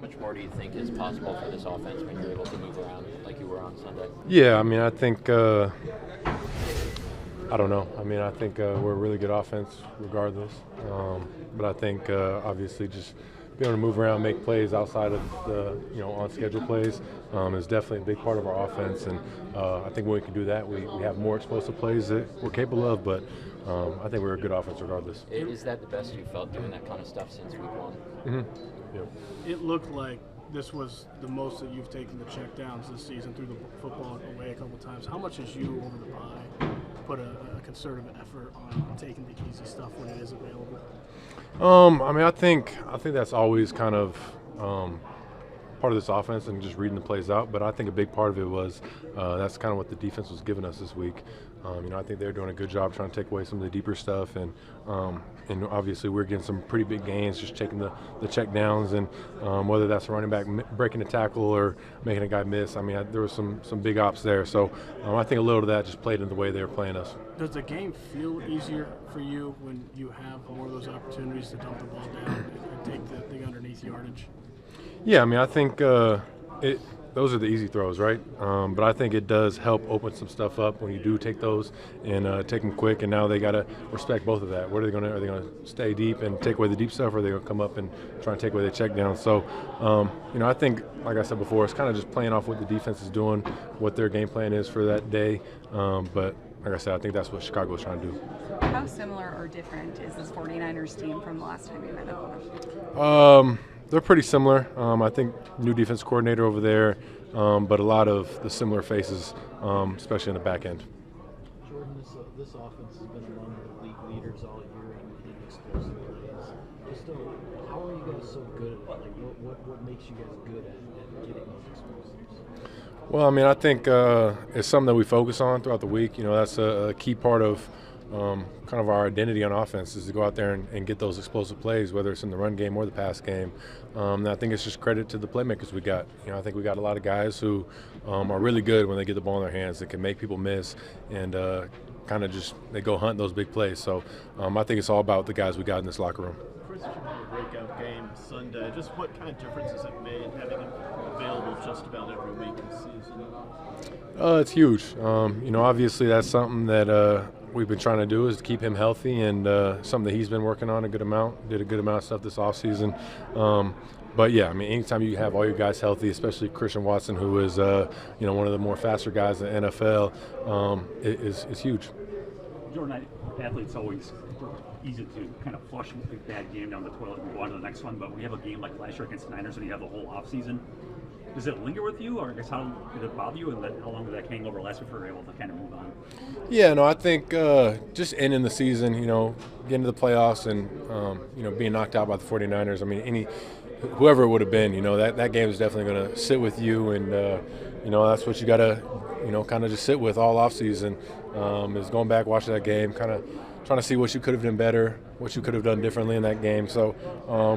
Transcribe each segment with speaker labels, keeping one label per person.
Speaker 1: much more do you think is possible for this offense when you're able to move around like you were on Sunday?
Speaker 2: Yeah, I mean, I think I don't know. I mean, I think we're a really good offense regardless. But I think obviously just being able to move around, make plays outside of the on schedule plays is definitely a big part of our offense. And I think when we can do that, we have more explosive plays that we're capable of. But I think we're a good offense regardless.
Speaker 1: Is that the best you felt doing that kind of stuff since week one?
Speaker 2: Mm-hmm. Yeah.
Speaker 3: It looked like this was the most that you've taken the check downs this season through the football away a couple times. How much has you over the bye put a concerted effort on taking the easy stuff when it is available?
Speaker 2: I mean, I think that's always kind of part of this offense and just reading the plays out. But I think a big part of it was that's kind of what the defense was giving us this week. I think they're doing a good job trying to take away some of the deeper stuff, and obviously we're getting some pretty big gains just taking the check downs, and whether that's a running back breaking a tackle or making a guy miss. I mean, there was some big ops there. So I think a little of that just played into the way they were playing us.
Speaker 3: Does the game feel easier for you when you have more of those opportunities to dump the ball down and take the thing underneath yardage?
Speaker 2: Yeah, I mean, I think those are the easy throws, right? But I think it does help open some stuff up when you do take those and take them quick. And now they got to respect both of that. What are they going to? Are they going to stay deep and take away the deep stuff, or are they going to come up and try and take away the check down? So, I think, like I said before, it's kind of just playing off what the defense is doing, what their game plan is for that day. But like I said, I think that's what Chicago is trying to do.
Speaker 4: How similar or different is this 49ers team from the last time you met them?
Speaker 2: They're pretty similar. I think new defense coordinator over there, but a lot of the similar faces, especially in the back end.
Speaker 5: Jordan, this offense has been among the league leaders all year in explosive plays. Just how are you guys so good at it? Like, what makes you guys good at getting those explosives?
Speaker 2: Well, I mean, I think it's something that we focus on throughout the week. That's a key part of kind of our identity on offense is to go out there and get those explosive plays, whether it's in the run game or the pass game. And I think it's just credit to the playmakers we got. I think we got a lot of guys who are really good when they get the ball in their hands. They can make people miss and kind of just they go hunt those big plays. So I think it's all about the guys we got in this locker room.
Speaker 6: Chris, you had a breakout game Sunday. Just what kind of difference has it made having him available just about every week this season?
Speaker 2: It's huge. Obviously that's something that we've been trying to do is to keep him healthy, and something that he's been working on a good amount. Did a good amount of stuff this offseason. But yeah, I mean, anytime you have all your guys healthy, especially Christian Watson, who is one of the more faster guys in the NFL, is huge.
Speaker 7: Jordan, athletes always easy to kind of flush a bad game down the toilet and go on to the next one. But when you have a game like last year against the Niners and you have the whole offseason, does it linger with you, or I guess how did it bother you, and how long did that hang over last before you were able to kind of move on?
Speaker 2: Yeah, no, I think just ending the season, getting to the playoffs and, being knocked out by the 49ers, I mean, whoever it would have been, that game is definitely going to sit with you, and, that's what you got to, kind of just sit with all offseason, is going back, watching that game, kind of trying to see what you could have done better, what you could have done differently in that game. So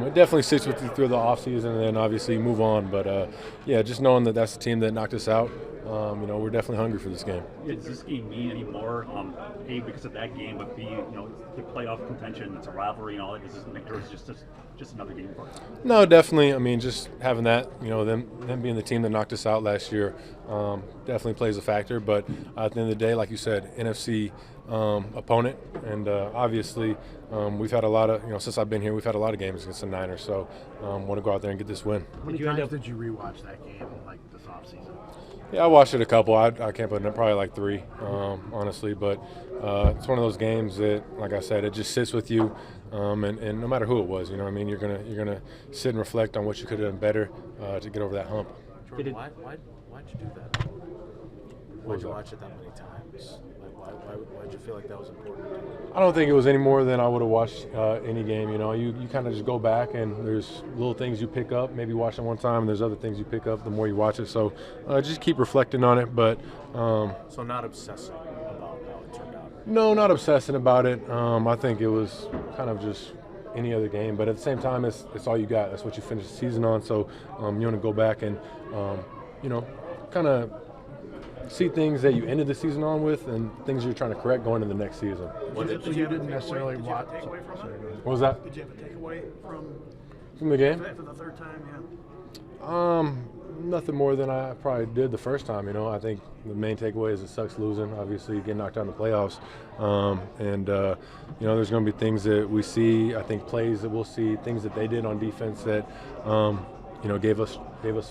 Speaker 2: it definitely sits with you through the offseason, and then obviously you move on. But, just knowing that that's the team that knocked us out, we're definitely hungry for this game.
Speaker 7: Does this game mean any more, A, because of that game, but B, the playoff contention, it's a rivalry and all that, or is it just another game for us?
Speaker 2: No, definitely. I mean, just having that, them being the team that knocked us out last year definitely plays a factor. But at the end of the day, like you said, NFC opponent, and obviously we've had a lot of, since I've been here, we've had a lot of games against the Niners, so want to go out there and get this win.
Speaker 3: How many times did you rewatch that game like this offseason?
Speaker 2: Yeah, I watched it a couple. I can't put it, probably like 3, honestly. But it's one of those games that, like I said, it just sits with you, and no matter who it was, you're gonna sit and reflect on what you could have done better to get over that hump.
Speaker 8: Jordan, why'd you do that? Why'd you watch it that many times? Why'd you feel like that was important to do?
Speaker 2: I don't think it was any more than I would have watched any game. You kind of just go back and there's little things you pick up. Maybe watch it one time, and there's other things you pick up the more you watch it. So just keep reflecting on it. But
Speaker 8: so not obsessing about how it turned out.
Speaker 2: No, not obsessing about it. I think it was kind of just any other game. But at the same time, it's all you got. That's what you finish the season on. So you want to go back and kind of see things that you ended the season on with and things you're trying to correct going into the next season.
Speaker 3: Did you didn't necessarily watch.
Speaker 2: What was that?
Speaker 3: Did you have a takeaway from
Speaker 2: the game?
Speaker 3: For the third time, yeah.
Speaker 2: Nothing more than I probably did the first time. I think the main takeaway is it sucks losing. Obviously, getting knocked out in the playoffs, and there's going to be things that we see. I think plays that we'll see, things that they did on defense that gave us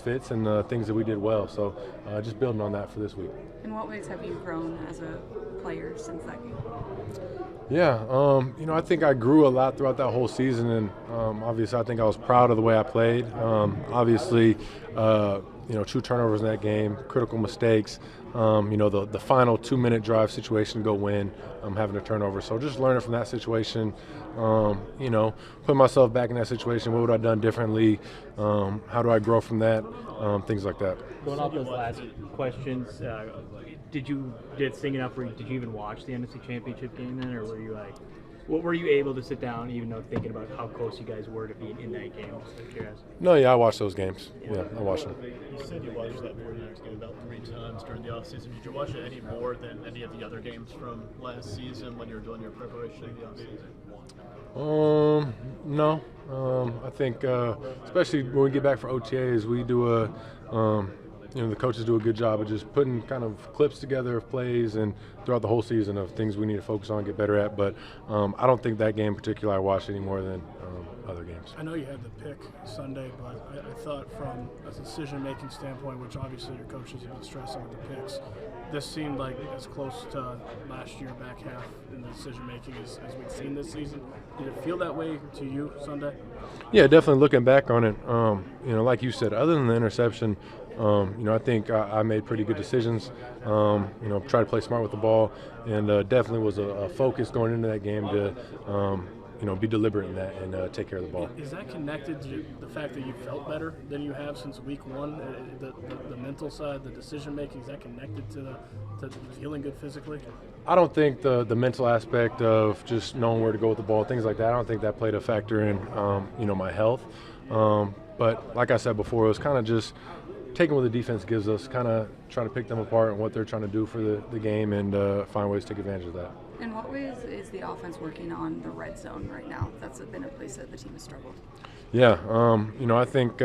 Speaker 2: fits, and things that we did well. So just building on that for this week.
Speaker 4: In what ways have you grown as a player since that game?
Speaker 2: Yeah, I think I grew a lot throughout that whole season, and obviously I think I was proud of the way I played. Obviously, true turnovers in that game, critical mistakes, the final 2-minute drive situation to go win, having a turnover. So just learning from that situation, putting myself back in that situation, what would I have done differently, how do I grow from that, things like that.
Speaker 9: Going off those last questions, did singing up? Did you even watch the NFC Championship game then, or were you like, what were you able to sit down, even though thinking about how close you guys were to being in that game? Just curious.
Speaker 2: No, yeah, I watched those games. Yeah, I watched them.
Speaker 6: You said you watched that 49ers game about 3 times during the offseason. Did you watch it any more than any of the other games from last season when you were doing your preparation of the offseason?
Speaker 2: No. I think, especially when we get back for OTAs, we do the coaches do a good job of just putting kind of clips together of plays and throughout the whole season of things we need to focus on, get better at. But I don't think that game in particular I watched any more than other games.
Speaker 3: I know you had the pick Sunday, but I thought from a decision-making standpoint, which obviously your coaches have been stressing with the picks, this seemed like as close to last year back half in the decision-making as we've seen this season. Did it feel that way to you Sunday?
Speaker 2: Yeah, definitely looking back on it, like you said, other than the interception, I think I made pretty good decisions, try to play smart with the ball, and definitely was a focus going into that game to, be deliberate in that and take care of the ball.
Speaker 3: Is that connected to the fact that you felt better than you have since week one? The mental side, the decision making, is that connected to feeling good physically?
Speaker 2: I don't think the mental aspect of just knowing where to go with the ball, things like that, I don't think that played a factor in, my health. But like I said before, it was kind of just taking what the defense gives us, kind of trying to pick them apart and what they're trying to do for the game and find ways to take advantage of that.
Speaker 4: In what ways is the offense working on the red zone right now? That's been a place that the team has struggled.
Speaker 2: Yeah, I think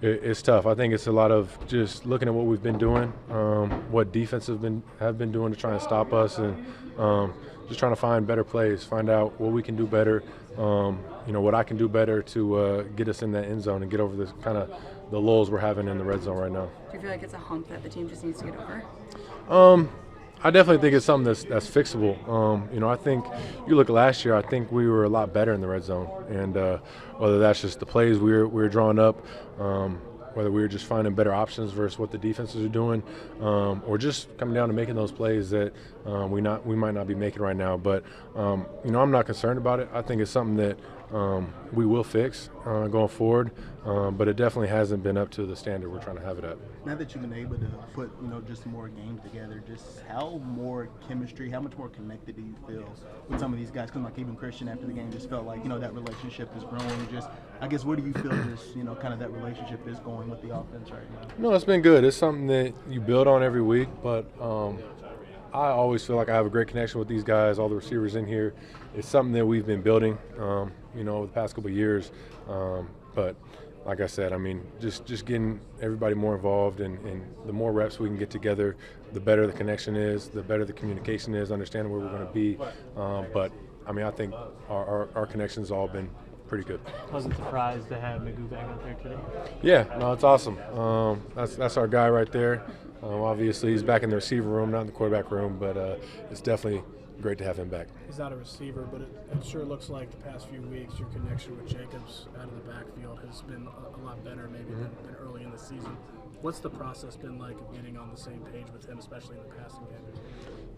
Speaker 2: it's tough. I think it's a lot of just looking at what we've been doing, what defenses have been doing to try and stop us, and just trying to find better plays, find out what we can do better, what I can do better to get us in that end zone and get over this kind of the lulls we're having in the red zone right now.
Speaker 4: Do you feel like it's a hump that the team just needs to get over?
Speaker 2: I definitely think it's something that's fixable. I think you look at last year, I think we were a lot better in the red zone, and whether that's just the plays we were drawing up, whether we were just finding better options versus what the defenses are doing, or just coming down to making those plays that we might not be making right now. But I'm not concerned about it. I think it's something that we will fix going forward, but it definitely hasn't been up to the standard we're trying to have it at.
Speaker 10: Now that you've been able to put just more games together, just how more chemistry, how much more connected do you feel with some of these guys? Because like even Christian after the game just felt like that relationship is growing. Just I guess where do you feel just kind of that relationship is going with the offense right now?
Speaker 2: No, it's been good. It's something that you build on every week, but I always feel like I have a great connection with these guys, all the receivers in here. It's something that we've been building, over the past couple of years. But like I said, just getting everybody more involved, and the more reps we can get together, the better the connection is, the better the communication is, understanding where we're going to be. But I think our connection's all been pretty good.
Speaker 9: Wasn't surprised to have Magoo back out there today.
Speaker 2: Yeah, no, it's awesome. That's our guy right there. Obviously, he's back in the receiver room, not in the quarterback room, but it's definitely great to have him back.
Speaker 3: He's not a receiver, but it sure looks like the past few weeks your connection with Jacobs out of the backfield has been a lot better maybe than early in the season. What's the process been like of getting on the same page with him, especially in the passing game?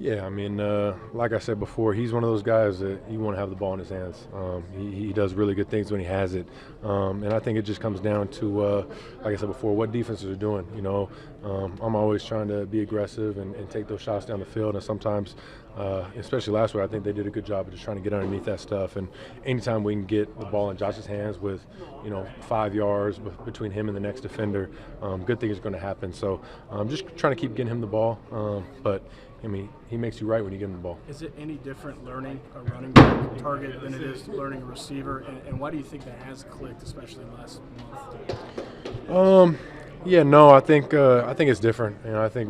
Speaker 2: Yeah, like I said before, he's one of those guys that you want to have the ball in his hands. He does really good things when he has it. And I think it just comes down to, like I said before, what defenses are doing. I'm always trying to be aggressive and take those shots down the field. And sometimes, especially last week, I think they did a good job of just trying to get underneath that stuff. And anytime we can get the ball in Josh's hands with, 5 yards between him and the next defender, good things are going to happen. So I'm just trying to keep getting him the ball. But he makes you right when you give him the ball.
Speaker 3: Is it any different learning a running back target than it is learning a receiver? And why do you think that has clicked, especially last month?
Speaker 2: Yeah, no, I think it's different. You know, I think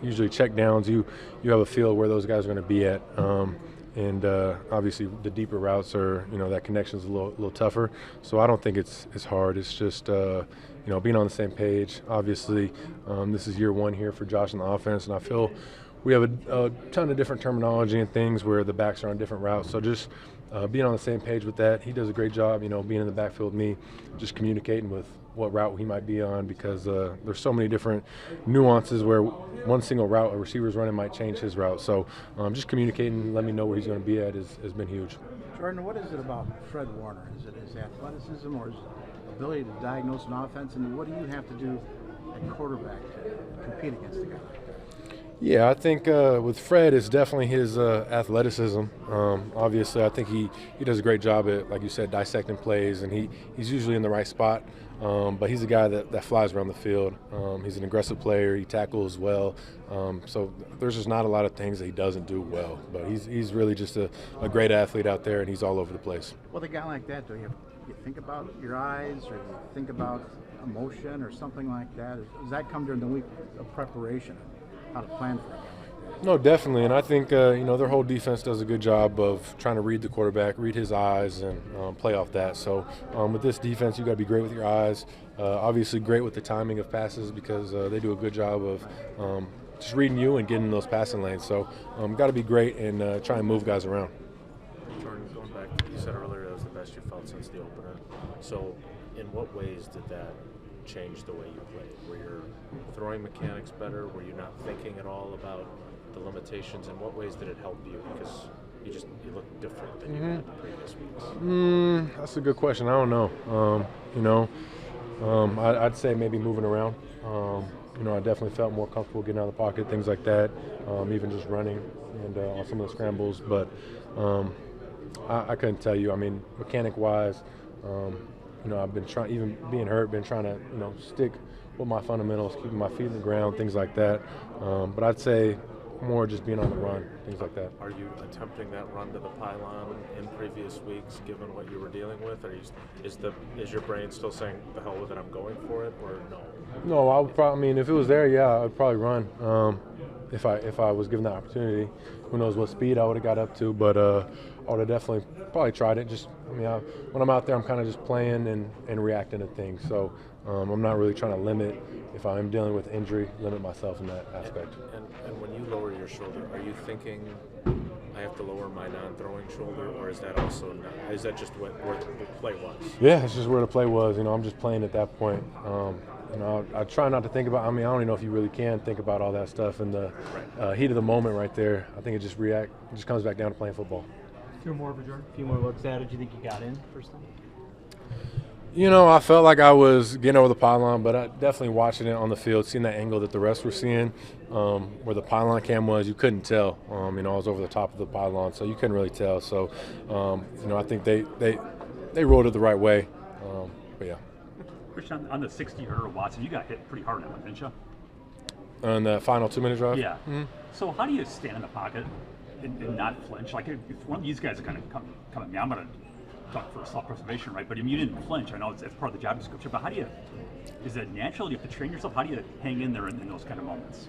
Speaker 2: usually check downs, you have a feel where those guys are going to be at. And obviously the deeper routes are, that connection's a little tougher. So I don't think it's hard. It's just, being on the same page. Obviously, this is year one here for Josh in the offense, and I feel we have a ton of different terminology and things where the backs are on different routes. So just being on the same page with that, he does a great job, being in the backfield with me, just communicating with what route he might be on, because there's so many different nuances where one single route a receiver's running might change his route. So just communicating, let me know where he's going to be at has been huge.
Speaker 11: Jordan, what is it about Fred Warner? Is it his athleticism or his ability to diagnose an offense? And what do you have to do at quarterback to compete against a guy like that?
Speaker 2: Yeah, I think with Fred, it's definitely his athleticism. Obviously, I think he does a great job at, like you said, dissecting plays, and he's usually in the right spot. But he's a guy that flies around the field. He's an aggressive player. He tackles well. So there's just not a lot of things that he doesn't do well. But he's really just a great athlete out there, and he's all over the place.
Speaker 11: With a guy like that, do you think about your eyes, or you think about emotion or something like that? Does that come during the week of preparation? How to plan for a guy like that?
Speaker 2: No, definitely, and I think their whole defense does a good job of trying to read the quarterback, read his eyes, and play off that. So with this defense, you got to be great with your eyes. Obviously, great with the timing of passes, because they do a good job of just reading you and getting in those passing lanes. So got to be great and try and move guys around.
Speaker 8: Jordan, going back, you said earlier that was the best you felt since the opener. So in what ways did that change the way you played? Were your throwing mechanics better? Were you not thinking at all about the limitations? In what ways did it help you? Because you look different than you had in the previous weeks.
Speaker 2: That's a good question. I don't know. I'd say maybe moving around. I definitely felt more comfortable getting out of the pocket, things like that, even just running and on some of the scrambles. But I couldn't tell you. I mean, mechanic-wise, I've been trying, even being hurt, been trying to, stick with my fundamentals, keeping my feet in the ground, things like that. But I'd say more just being on the run, things like that.
Speaker 8: Are you attempting that run to the pylon in previous weeks, given what you were dealing with? Is your brain still saying, the hell with it, I'm going for it, or no?
Speaker 2: No, I would probably. I mean, if it was there, yeah, I'd probably run. If I was given the opportunity, who knows what speed I would have got up to, but I would have definitely probably tried it. When I'm out there, I'm kind of just playing and reacting to things. So I'm not really trying to limit, if I'm dealing with injury, limit myself in that aspect.
Speaker 8: And when you lower your shoulder, are you thinking, I have to lower my non-throwing shoulder, or is that also not, is that just where the play was?
Speaker 2: Yeah, it's just where the play was. I'm just playing at that point. I try not to think about. I don't even know if you really can think about all that stuff in the heat of the moment right there. I think it just comes back down to playing football.
Speaker 9: A few more looks at it. Do you think you got in first time?
Speaker 2: I felt like I was getting over the pylon, but I definitely watching it on the field, seeing that angle that the rest were seeing, where the pylon cam was, you couldn't tell. I was over the top of the pylon, so you couldn't really tell. So, I think they rolled it the right way. But yeah.
Speaker 7: Christian, on the 60-yarder Watson, you got hit pretty hard on that, didn't you?
Speaker 2: On the final 2-minute drive?
Speaker 7: Yeah. Mm-hmm. So how do you stand in the pocket and not flinch? Like, if one of these guys are going to come at me, I'm going to duck for self-preservation, right? But you didn't flinch. I know it's part of the job description, but is it natural? Do you have to train yourself? How do you hang in there in those kind of moments?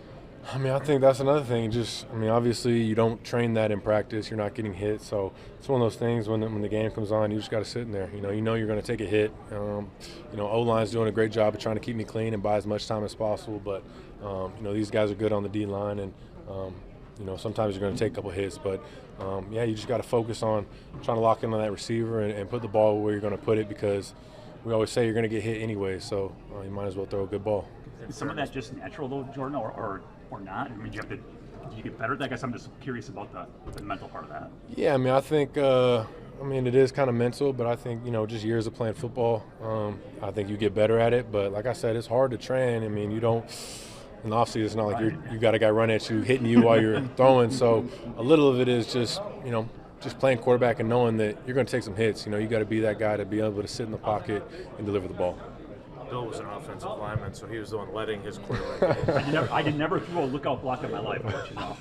Speaker 2: I think that's another thing. Obviously you don't train that in practice. You're not getting hit. So it's one of those things when the game comes on, you just got to sit in there. You're going to take a hit. O-line's doing a great job of trying to keep me clean and buy as much time as possible. But, these guys are good on the D-line, and, sometimes you're going to take a couple hits. But, you just got to focus on trying to lock in on that receiver and put the ball where you're going to put it, because we always say you're going to get hit anyway. So you might as well throw a good ball.
Speaker 7: Is some of that just natural, though, Jordan, or not? Do you get better at that? I guess I'm just curious about the mental part of that.
Speaker 2: Yeah, I think it is kind of mental, but I think, just years of playing football, I think you get better at it. But like I said, it's hard to train. You don't, in the offseason, it's not like you got a guy run at you, hitting you while you're throwing. So a little of it is just, just playing quarterback and knowing that you're going to take some hits. You got to be that guy to be able to sit in the pocket and deliver the ball.
Speaker 8: Bill was an offensive lineman, so he was the one letting his quarterback.
Speaker 7: I never threw a lookout block in my life, I'll let you know.